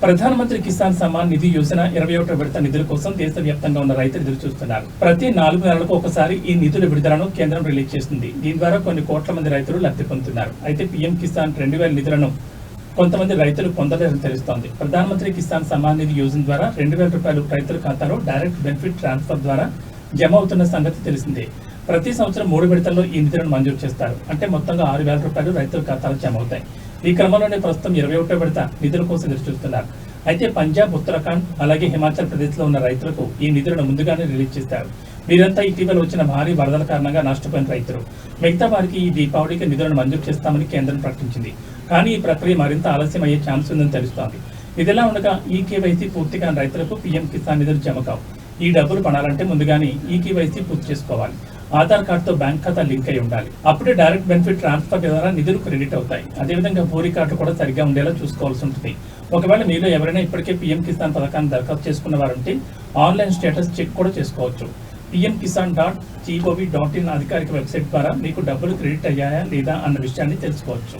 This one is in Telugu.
ప్రధానమంత్రి కిసాన్ సమ్మాన్ నిధి యోజన 21వ విడత నిధుల కోసం దేశవ్యాప్తంగా ఉన్న రైతులు ఎదురు చూస్తున్నారు. ప్రతి 4 నెలలకు ఒకసారి ఈ నిధుల విడుదలను కేంద్రం రిలీజ్ చేస్తుంది. దీని ద్వారా కొన్ని కోట్ల మంది రైతులు లబ్ధి పొందుతున్నారు. అయితే పీఎం కిసాన్ 2000 నిధులను కొంతమంది రైతులు పొందలేరని తెలుస్తోంది. ప్రధానమంత్రి కిసాన్ సమ్మాన్ నిధి యోజన ద్వారా 2000 రూపాయలు రైతుల ఖాతాలో డైరెక్ట్ బెనిఫిట్ ట్రాన్స్ఫర్ ద్వారా జమ అవుతున్న సంగతి తెలిసిందే. ప్రతి సంవత్సరం 3 విడతల్లో ఈ నిధులను మంజూరు చేస్తారు. అంటే మొత్తంగా 6000 రూపాయలు రైతుల ఖాతాలో జమ అవుతాయి. ఈ క్రమంలోనే ప్రస్తుతం 21వ విడత నిధుల కోసం ఎదురు చూస్తున్నారు. అయితే పంజాబ్, ఉత్తరాఖండ్ అలాగే హిమాచల్ ప్రదేశ్ లో ఉన్న రైతులకు ఈ నిధులను ముందుగానే రిలీజ్ చేస్తారు. వీరంతా ఇటీవల వచ్చిన భారీ వరదల కారణంగా నష్టపోయిన రైతులు. మిగతా వారికి ఈ దీపావళికి నిధులను మంజూరు చేస్తామని కేంద్రం ప్రకటించింది. కానీ ఈ ప్రక్రియ మరింత ఆలస్యం అయ్యే ఛాన్స్ ఉందని తెలుస్తోంది. ఇదిలా ఉండగా ఈ కేవైసీ పూర్తి కాని రైతులకు పీఎం కిసాన్ నిధులు జమ కావు. ఈ డబ్బులు పడాలంటే ముందుగానే ఈ కేవైసీ పూర్తి చేసుకోవాలి. ఆధార్ కార్డుతో బ్యాంక్ ఖాతా లింక్ అయి ఉండాలి. అప్పుడే డైరెక్ట్ బెనిఫిట్ ట్రాన్స్ఫర్ ద్వారా నిధులు క్రెడిట్ అవుతాయి. అదేవిధంగా భూరి కార్డు కూడా సరిగ్గా ఉండేలా చూసుకోవాల్సి ఉంటుంది. ఒకవేళ మీలో ఎవరైనా ఇప్పటికే పీఎం కిసాన్ పథకాన్ని దరఖాస్తు చేసుకున్న వారుంటే ఆన్లైన్ స్టేటస్ చెక్ కూడా చేసుకోవచ్చు. pmkisan.gov.in అధికారిక వెబ్సైట్ ద్వారా మీకు డబ్బులు క్రెడిట్ అయ్యాయా లేదా అన్న విషయాన్ని తెలుసుకోవచ్చు.